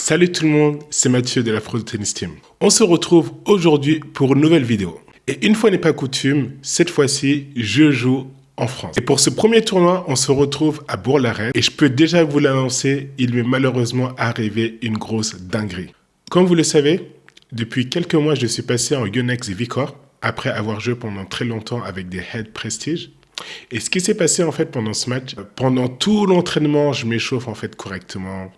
Salut tout le monde, c'est Mathieu de l'Afro Tennis Team. On se retrouve aujourd'hui pour une nouvelle vidéo. Et une fois n'est pas coutume, cette fois-ci, je joue en France. Et pour ce premier tournoi, on se retrouve à Bourg-la-Reine. Et je peux déjà vous l'annoncer, il m'est malheureusement arrivé une grosse dinguerie. Comme vous le savez, depuis quelques mois, je suis passé en Yonex Vicor, après avoir joué pendant très longtemps avec des Head Prestige. Et ce qui s'est passé en fait pendant ce match, pendant tout l'entraînement, je m'échauffe en fait correctement.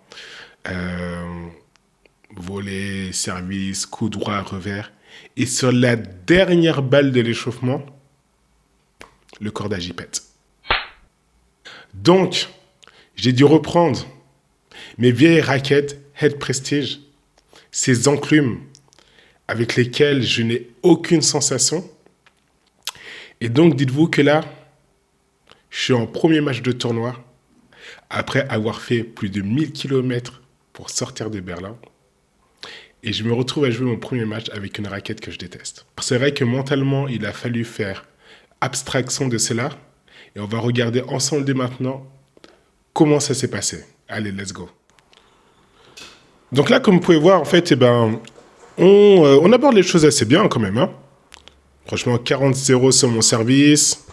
Volet, service, coup droit, revers. Et sur la dernière balle de l'échauffement, le cordage y pète. Donc, j'ai dû reprendre mes vieilles raquettes Head Prestige, ces enclumes avec lesquelles je n'ai aucune sensation. Et donc, dites-vous que là, je suis en premier match de tournoi, après avoir fait plus de 1000 km pour sortir de Berlin. Et je me retrouve à jouer mon premier match avec une raquette que je déteste. C'est vrai que mentalement, il a fallu faire abstraction de cela. Et on va regarder ensemble dès maintenant comment ça s'est passé. Allez, let's go. Donc là, comme vous pouvez voir, en fait, on aborde les choses assez bien quand même. Hein. Franchement, 40-0 sur mon service.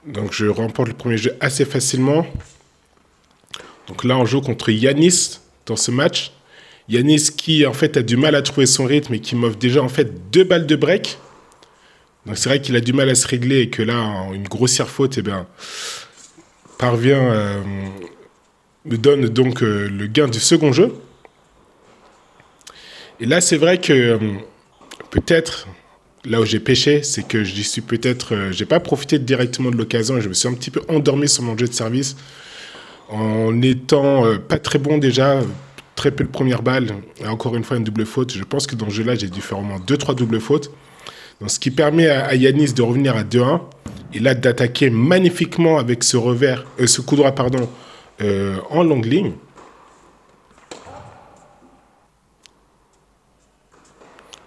Donc je remporte le premier jeu assez facilement. Donc là, on joue contre Yanis dans ce match. Yanis qui, en fait, a du mal à trouver son rythme et qui m'offre déjà, en fait, 2 balles de break. Donc c'est vrai qu'il a du mal à se régler et que là, une grossière faute, parvient, me donne donc le gain du second jeu. Et là, c'est vrai que peut-être, là où j'ai pêché, c'est que j'y suis peut-être, j'ai pas profité directement de l'occasion et je me suis un petit peu endormi sur mon jeu de service en étant pas très bon déjà, très peu de première balle, et encore une fois une double faute. Je pense que dans ce jeu-là, j'ai dû faire au moins 2-3 doubles fautes. Donc, ce qui permet à Yanis de revenir à 2-1 et là d'attaquer magnifiquement avec ce revers, ce coup droit pardon, en longue ligne.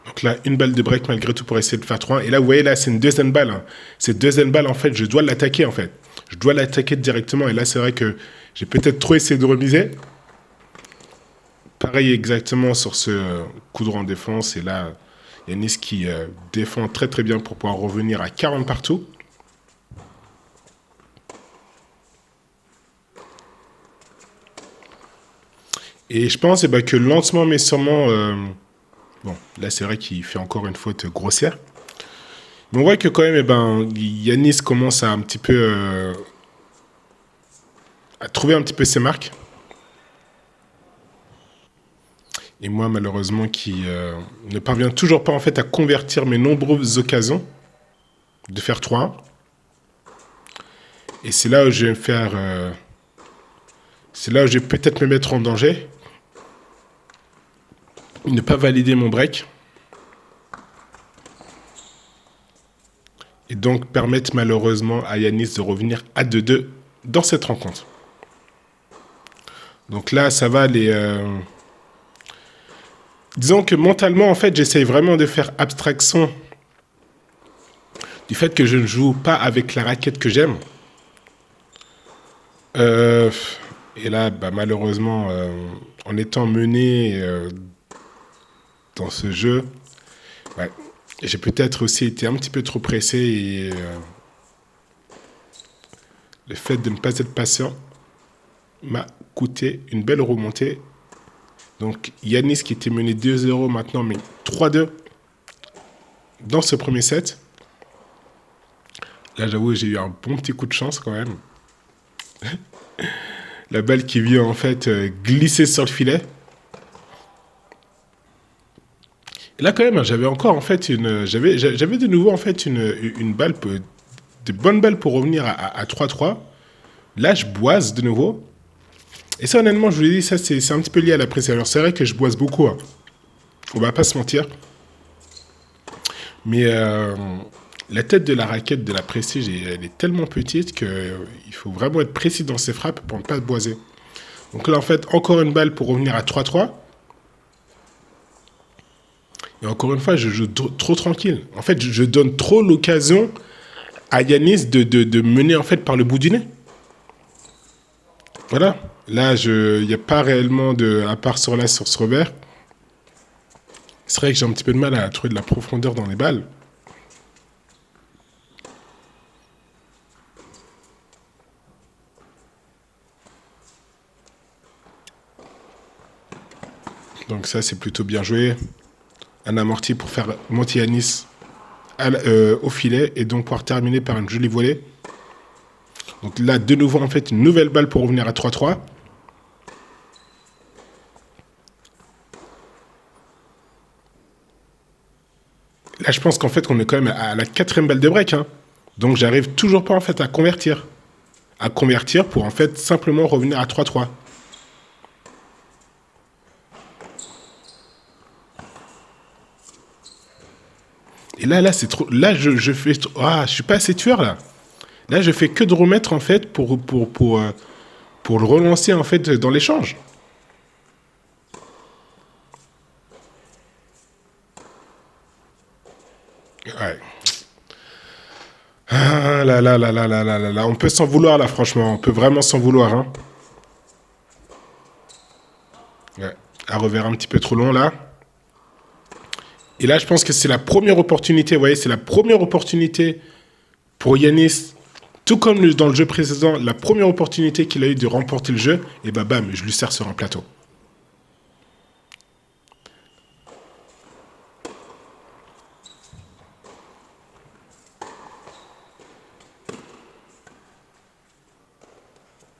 Donc là, une balle de break malgré tout pour essayer de faire 3-1. Et là, vous voyez, là, c'est une deuxième balle. Hein. Cette deuxième balle, en fait, je dois l'attaquer, en fait. Je dois l'attaquer directement. Et là, c'est vrai que j'ai peut-être trop essayé de remiser. Pareil exactement sur ce coup droit en défense. Et là, Yanis qui défend très très bien pour pouvoir revenir à 40 partout. Et je pense que lentement mais sûrement... bon, là c'est vrai qu'il fait encore une faute grossière. Mais on voit que quand même, Yanis commence à un petit peu... à trouver un petit peu ses marques. Et moi, malheureusement, qui ne parvient toujours pas en fait à convertir mes nombreuses occasions de faire 3-1. Et c'est là où je vais me faire... c'est là où je vais peut-être me mettre en danger. Ne pas valider mon break. Et donc permettre malheureusement à Yanis de revenir à 2-2 dans cette rencontre. Donc là, ça va les... Disons que mentalement, en fait, j'essaye vraiment de faire abstraction du fait que je ne joue pas avec la raquette que j'aime. Et là, malheureusement, en étant mené dans ce jeu, ouais, j'ai peut-être aussi été un petit peu trop pressé et le fait de ne pas être patient m'a coûté une belle remontée. Donc Yanis qui était mené 2-0 maintenant, mais 3-2 dans ce premier set. Là, j'avoue, j'ai eu un bon petit coup de chance quand même. La balle qui vient en fait glisser sur le filet. Et là, quand même, j'avais encore en fait j'avais de nouveau en fait une balle, de bonnes balles pour revenir à 3-3. Là, je boise de nouveau. Et ça, honnêtement, je vous l'ai dit, ça, c'est un petit peu lié à la presse. Alors, c'est vrai que je boise beaucoup. Hein. On va pas se mentir. Mais la tête de la raquette de la Prestige, elle est tellement petite qu'il faut vraiment être précis dans ses frappes pour ne pas boiser. Donc là, en fait, encore une balle pour revenir à 3-3. Et encore une fois, je joue trop tranquille. En fait, je donne trop l'occasion à Yanis de mener en fait par le bout du nez. Voilà. Là, il n'y a pas réellement à part sur ce revers. C'est vrai que j'ai un petit peu de mal à trouver de la profondeur dans les balles. Donc ça, c'est plutôt bien joué. Un amorti pour faire monter Yanis au filet et donc pouvoir terminer par une jolie volée. Donc là, de nouveau, en fait, une nouvelle balle pour revenir à 3-3. Là, je pense qu'en fait, on est quand même à la quatrième balle de break. Hein. Donc, j'arrive toujours pas, en fait, à convertir. À convertir pour, en fait, simplement revenir à 3-3. Et là, c'est trop... Là, je fais... Ah, je suis pas assez tueur, là. Là, je fais que de remettre, en fait, pour le relancer, en fait, dans l'échange. Ouais. Ah là là là là là là là là. On peut s'en vouloir, là, franchement. On peut vraiment s'en vouloir, hein. Ouais. À revers un petit peu trop long, là. Et là, je pense que c'est la première opportunité, vous voyez, c'est la première opportunité pour Yanis, tout comme dans le jeu précédent, la première opportunité qu'il a eu de remporter le jeu, et bah bam, je lui sers sur un plateau.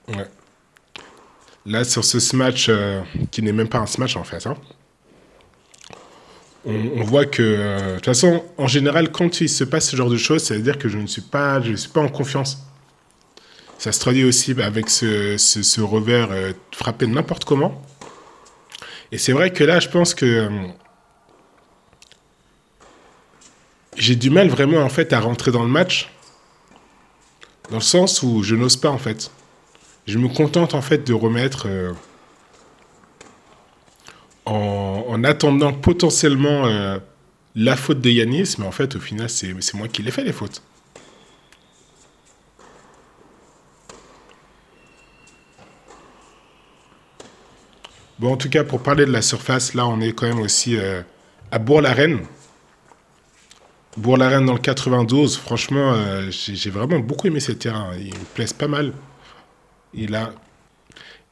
Ouais. Là, sur ce smash, qui n'est même pas un smash en fait, hein, on voit que, de toute façon, en général, quand il se passe ce genre de choses, ça veut dire que je ne suis pas en confiance. Ça se traduit aussi avec ce revers frappé n'importe comment. Et c'est vrai que là, je pense que j'ai du mal vraiment en fait à rentrer dans le match, dans le sens où je n'ose pas en fait. Je me contente en fait de remettre en attendant potentiellement la faute de Yanis, mais en fait au final c'est moi qui l'ai fait les fautes. Bon, en tout cas, pour parler de la surface, là on est quand même aussi à Bourg-la-Reine. Bourg-la-Reine dans le 92, franchement, j'ai vraiment beaucoup aimé ce terrain. Il me plaise pas mal. Il a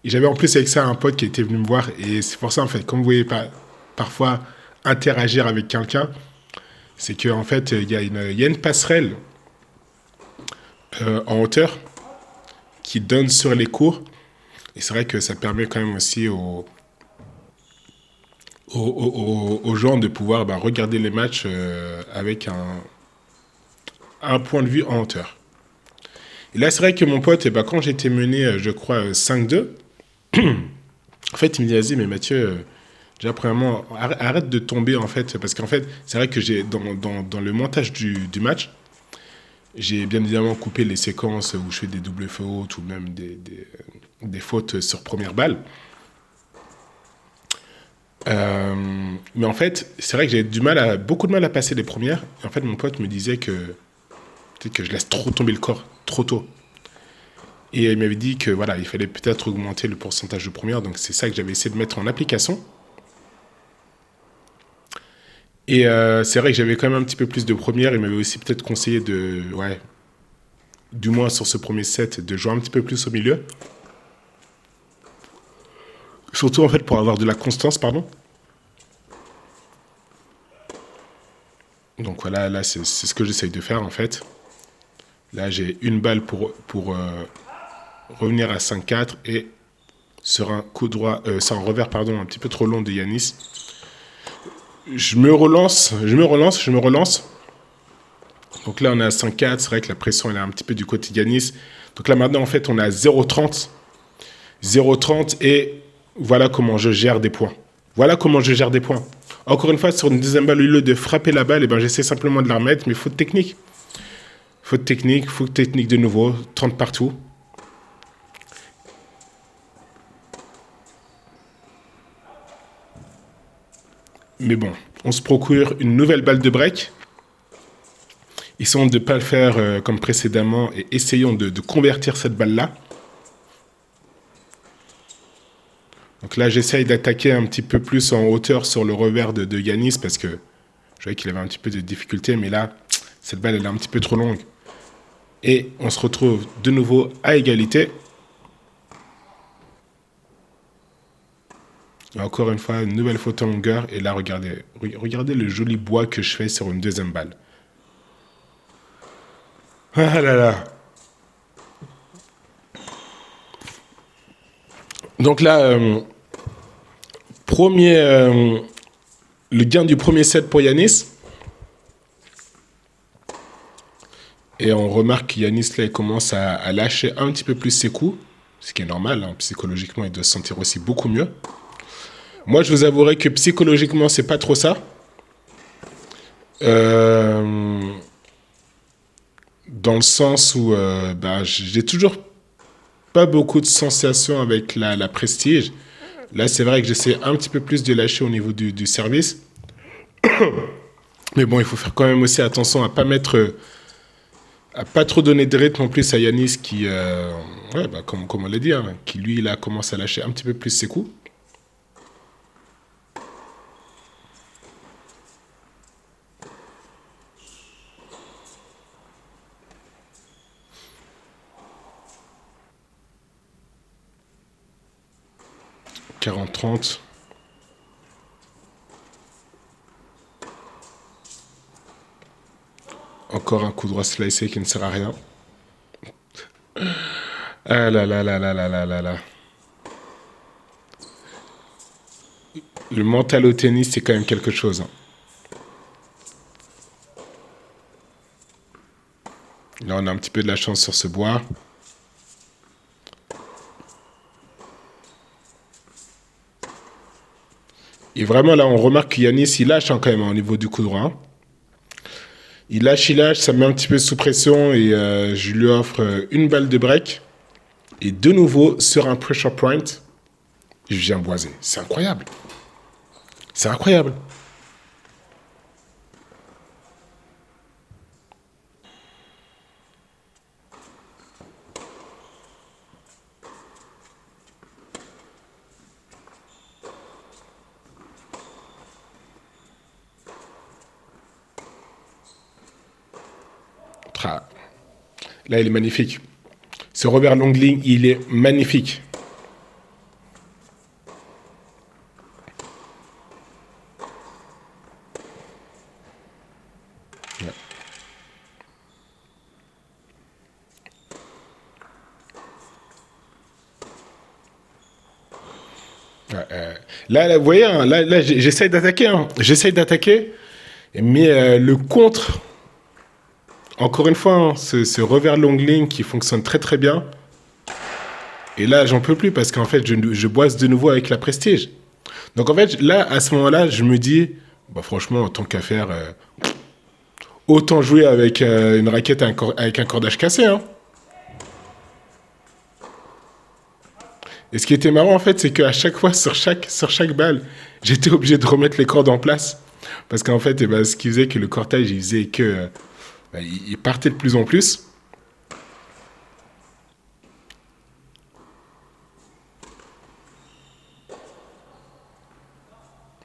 Et j'avais en plus avec ça un pote qui était venu me voir. Et c'est pour ça, en fait, comme vous voyez pas, parfois interagir avec quelqu'un, c'est qu'en fait, il y a une passerelle en hauteur qui donne sur les cours. Et c'est vrai que ça permet quand même aussi aux gens de pouvoir regarder les matchs avec un point de vue en hauteur. Et là, c'est vrai que mon pote, quand j'étais mené, je crois, 5-2, en fait, il me dit, vas-y, mais Mathieu, déjà, premièrement, arrête de tomber, en fait, parce qu'en fait, c'est vrai que dans le montage du match, j'ai bien évidemment coupé les séquences où je fais des doubles fautes ou même des fautes sur première balle. Mais en fait, c'est vrai que j'ai beaucoup de mal à passer les premières. Et en fait, mon pote me disait que peut-être que je laisse trop tomber le corps, trop tôt. Et il m'avait dit que voilà, il fallait peut-être augmenter le pourcentage de première. Donc c'est ça que j'avais essayé de mettre en application. Et c'est vrai que j'avais quand même un petit peu plus de première. Il m'avait aussi peut-être conseillé du moins sur ce premier set, de jouer un petit peu plus au milieu. Surtout en fait pour avoir de la constance, pardon. Donc voilà, là c'est ce que j'essaye de faire en fait. Là j'ai une balle pour revenir à 5-4 et sur un coup droit, sur un revers pardon, un petit peu trop long de Yanis. Je me relance. Donc là on est à 5-4, c'est vrai que la pression elle est un petit peu du côté de Yanis. Donc là maintenant en fait on est à 0-30. 0-30 et voilà comment je gère des points. Voilà comment je gère des points. Encore une fois, sur une deuxième balle, au lieu de frapper la balle, j'essaie simplement de la remettre, mais faute technique. Faute technique de nouveau, 30 partout. Mais bon, on se procure une nouvelle balle de break. Essayons de ne pas le faire comme précédemment et essayons de convertir cette balle-là. Donc là, j'essaye d'attaquer un petit peu plus en hauteur sur le revers de Yanis parce que je voyais qu'il avait un petit peu de difficulté, mais là, cette balle, elle est un petit peu trop longue. Et on se retrouve de nouveau à égalité. Et encore une fois, une nouvelle faute en longueur. Et là, regardez le joli bois que je fais sur une deuxième balle. Ah là là. Donc là, le gain du premier set pour Yanis. Et on remarque que Yanis, là, il commence à lâcher un petit peu plus ses coups, ce qui est normal, hein. Psychologiquement, il doit se sentir aussi beaucoup mieux. Moi, je vous avouerai que psychologiquement, c'est pas trop ça. Dans le sens où j'ai toujours pas beaucoup de sensations avec la prestige. Là, c'est vrai que j'essaie un petit peu plus de lâcher au niveau du service. Mais bon, il faut faire quand même aussi attention à pas trop donner de rythme en plus à Yanis qui, comme on l'a dit, hein, qui lui, là, commence à lâcher un petit peu plus ses coups. « 40-30 ». Encore un coup droit slicé qui ne sert à rien. Ah là là là là là là là là. Le mental au tennis, c'est quand même quelque chose. Hein. Là, on a un petit peu de la chance sur ce bois. Et vraiment, là, on remarque que Yanis, il lâche hein, quand même au niveau du coup droit. Hein. Il lâche, ça met un petit peu sous pression et je lui offre une balle de break. Et de nouveau, sur un pressure point, je viens boiser. C'est incroyable. C'est incroyable. Là, il est magnifique. Ce revers longue ligne, il est magnifique. Là, vous voyez, hein, là j'essaye d'attaquer. Hein. J'essaye d'attaquer. Mais le contre, encore une fois, hein, ce revers longue ligne qui fonctionne très très bien. Et là, j'en peux plus parce qu'en fait, je boise de nouveau avec la prestige. Donc en fait, là, à ce moment-là, je me dis, franchement, tant qu'à faire, autant jouer avec une raquette avec un cordage cassé. Hein. Et ce qui était marrant, en fait, c'est qu'à chaque fois, sur chaque balle, j'étais obligé de remettre les cordes en place. Parce qu'en fait, ce qui faisait que le cordage, il faisait que il partait de plus en plus.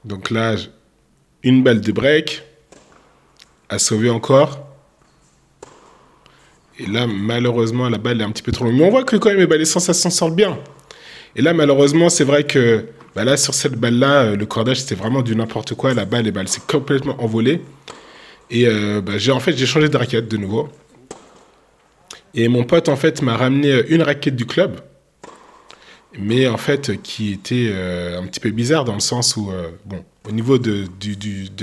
Donc là, une balle de break à sauver encore. Et là, malheureusement, la balle est un petit peu trop longue. Mais on voit que quand même, les ça s'en sort bien. Et là, malheureusement, c'est vrai que là, sur cette balle-là, le cordage, c'était vraiment du n'importe quoi. La balle, elle s'est complètement envolée. Et j'ai changé de raquette de nouveau. Et mon pote, en fait, m'a ramené une raquette du club. Mais en fait, qui était un petit peu bizarre dans le sens où, au niveau de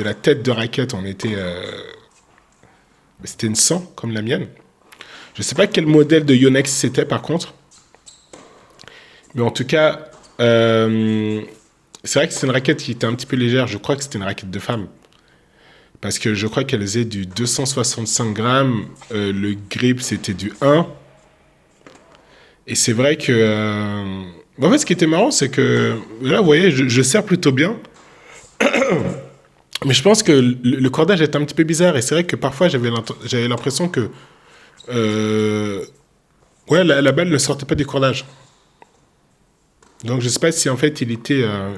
la tête de raquette, c'était une 100 comme la mienne. Je ne sais pas quel modèle de Yonex c'était par contre. Mais en tout cas, c'est vrai que c'est une raquette qui était un petit peu légère. Je crois que c'était une raquette de femme. Parce que je crois qu'elle faisait du 265 grammes. Le grip, c'était du 1. Et c'est vrai que... en fait, ce qui était marrant, c'est que... Là, vous voyez, je serre plutôt bien. Mais je pense que le cordage est un petit peu bizarre. Et c'est vrai que parfois, j'avais l'impression que... la balle ne sortait pas du cordage. Donc je sais pas si en fait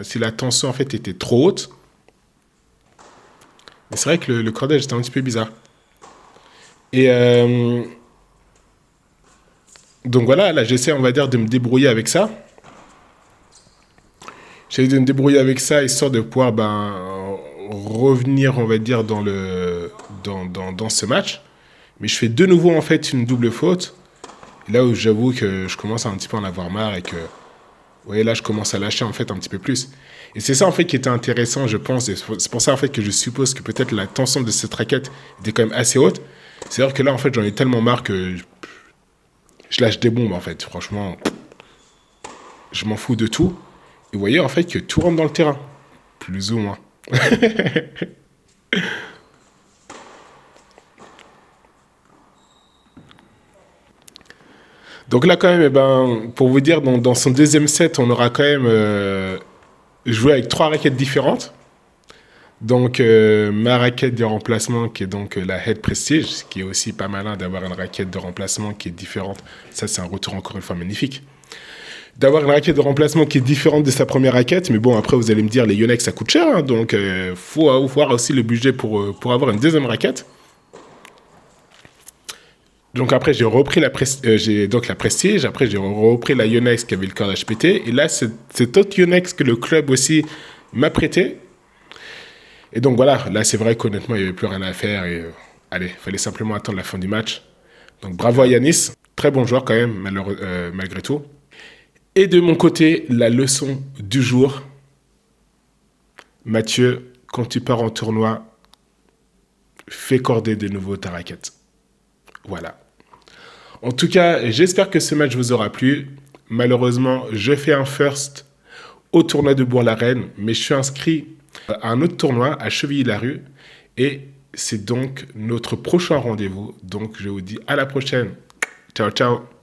si la tension en fait était trop haute. Mais c'est vrai que le cordage était un petit peu bizarre. Et donc voilà, là j'essaie on va dire de me débrouiller avec ça. J'essaie de me débrouiller avec ça histoire de pouvoir revenir on va dire dans ce match. Mais je fais de nouveau en fait une double faute. Et là où j'avoue que je commence à un petit peu en avoir marre et que vous voyez, là, je commence à lâcher en fait un petit peu plus. Et c'est ça en fait qui était intéressant, je pense. Et c'est pour ça en fait que je suppose que peut-être la tension de cette raquette était quand même assez haute. C'est-à-dire que là, en fait, j'en ai tellement marre que je lâche des bombes en fait. Franchement, je m'en fous de tout. Et vous voyez en fait que tout rentre dans le terrain. Plus ou moins. Donc là, quand même, pour vous dire, dans son deuxième set, on aura quand même joué avec 3 raquettes différentes. Donc, ma raquette de remplacement, qui est donc la Head Prestige, qui est aussi pas malin d'avoir une raquette de remplacement qui est différente. Ça, c'est un retour encore une fois magnifique. D'avoir une raquette de remplacement qui est différente de sa première raquette. Mais bon, après, vous allez me dire, les Yonex, ça coûte cher. Hein, donc, faut voir aussi le budget pour avoir une deuxième raquette. Donc après, j'ai repris la Prestige. Après, j'ai repris la Yonex qui avait le cordage pété. Et là, c'est cette autre Yonex que le club aussi m'a prêté. Et donc voilà, là, c'est vrai qu'honnêtement, il n'y avait plus rien à faire. Et allez, il fallait simplement attendre la fin du match. Donc bravo à Yanis. Très bon joueur quand même, malgré tout. Et de mon côté, la leçon du jour. Mathieu, quand tu pars en tournoi, fais corder de nouveau ta raquette. Voilà. En tout cas, j'espère que ce match vous aura plu. Malheureusement, je fais un first au tournoi de Bourg-la-Reine, mais je suis inscrit à un autre tournoi à Chevilly-la-Rue. Et c'est donc notre prochain rendez-vous. Donc, je vous dis à la prochaine. Ciao, ciao.